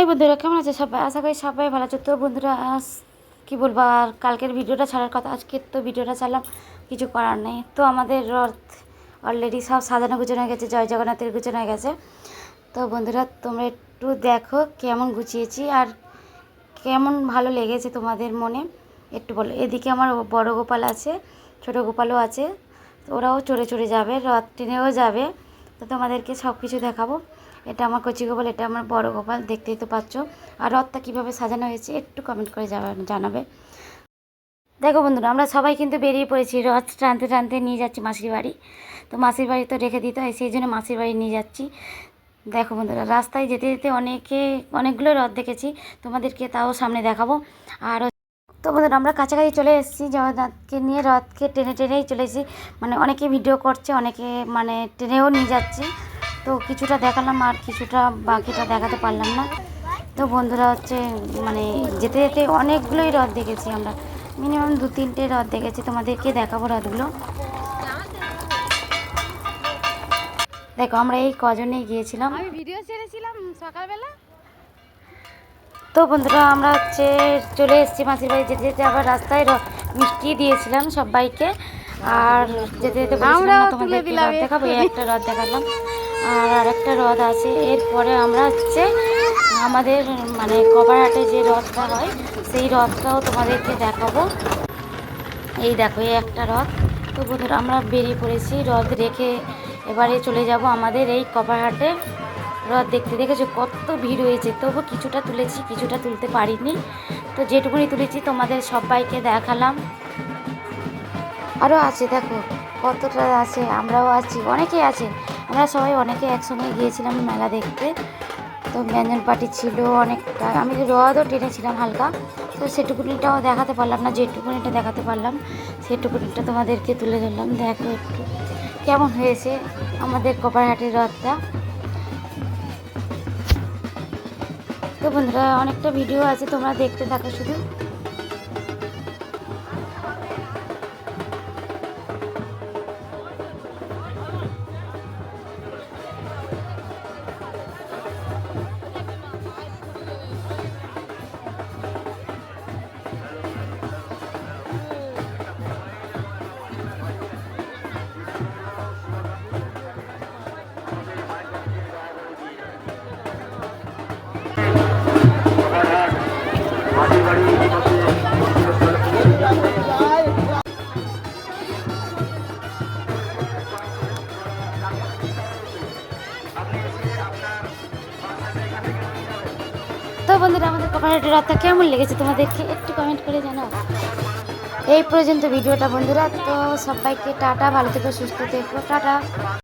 High বন্ধুরা, কেমন আছে সবাই? আশা করি সবাই ভালো আছে। তো বন্ধুরা, কী বলবো, আর কালকের ভিডিওটা ছাড়ার কথা, আজকে তো ভিডিওটা ছাড়লাম, কিছু করার নেই। তো আমাদের রথ অলরেডি সব সাজানো গুছানো হয়ে গেছে, জয় জগন্নাথের গুছানো হয়ে গেছে। তো বন্ধুরা, তোমরা একটু দেখো কেমন গুছিয়েছি আর কেমন ভালো লেগেছে তোমাদের মনে, একটু বলো। এদিকে আমার বড় গোপাল আছে, ছোট গোপালও আছে, ওরাও চড়ে চড়ে যাবে, রথ টেনেও যাবে। তো তোমাদেরকে সব কিছু দেখাবো। এটা আমার কচি গোপাল, এটা আমার বড় গোপাল, দেখতেই তো পাচ্ছ। আর রথটা কীভাবে সাজানো হয়েছে একটু কমেন্ট করে জানাবে। দেখো বন্ধুরা, আমরা সবাই কিন্তু বেরিয়ে পড়েছি, রথ টানতে টানতে নিয়ে যাচ্ছি মাসির বাড়ি। তো মাসির বাড়ি তো রেখে দিতে হয়, সেই জন্য মাসির বাড়ি নিয়ে যাচ্ছি। দেখো বন্ধুরা, রাস্তায় যেতে যেতে অনেকগুলো রথ দেখেছি, তোমাদেরকে তাও সামনে দেখাবো। আর তো বন্ধুরা, আমরা কাছাকাছি চলে এসেছি, জগন্নাথকে নিয়ে রথকে টেনে টেনেই চলে এসেছি। মানে অনেকে ভিডিও করছে, অনেকে মানে টেনেও নিয়ে যাচ্ছি। তো কিছুটা দেখালাম আর কিছুটা বাকিটা দেখাতে পারলাম না। তো বন্ধুরা মানে যেতে যেতে অনেকগুলোই রথ দেখেছি আমরা, মিনিমাম 2-3টে রথ দেখেছি, তোমাদেরকে দেখাবো রথগুলো। দেখো, আমরা এই কজনেই গিয়েছিলাম, আমি ভিডিও ছেড়েছিলাম সকালবেলা। তো বন্ধুরা, আমরা চলে এসেছি মাসির বাড়ি। যেতে যেতে আবার রাস্তায় মিষ্টি দিয়েছিলাম সবাইকে। আর যেতে যেতে বলেছিলাম তোমাদেরকে রথ দেখাবো, এই একটা রথ দেখালাম। আর একটা রথ আছে, এরপরে আমরা আমাদের মানে কবারহাটে যে রথটা হয় সেই রথটাও তোমাদেরকে দেখাবো। এই দেখো, এই একটা রথ। তো বন্ধুরা, আমরা বেরিয়ে পড়েছি, রথ রেখে এবারে চলে যাব আমাদের এই কবারহাটে রথ দেখতে। দেখেছো কত ভিড় হয়েছে, তবু কিছুটা তুলেছি, কিছুটা তুলতে পারিনি। তো যেটুকুনি তুলেছি তোমাদের সবাইকে দেখালাম। আরও আছে, দেখো কতটা আছে, আমরাও আছি, অনেকেই আছে। আমরা সবাই অনেকে একসঙ্গে গিয়েছিলাম মেলা দেখতে। তো ব্যঞ্জন পার্টি ছিল অনেকটা, আমি রথও টেনেছিলাম হালকা। তো সেটুকুনিটাও দেখাতে পারলাম না, যেটুকুনিটা দেখাতে পারলাম সেটুকুনিটা তোমাদেরকে তুলে ধরলাম। দেখো একটু কেমন হয়েছে আমাদের কপারহাটের রথটা। তো বন্ধুরা, অনেকটা ভিডিও আছে, তোমরা দেখতে থাকো শুধু। তো বন্ধুরা, আমাদের কপারহাটের রথটা কেমন লেগেছে তোমাদেরকে একটু কমেন্ট করে জানাও। এই পর্যন্ত ভিডিওটা বন্ধুরা। তো সবাইকে টাটা, ভালো থেকো, সুস্থ থেকো, টাটা।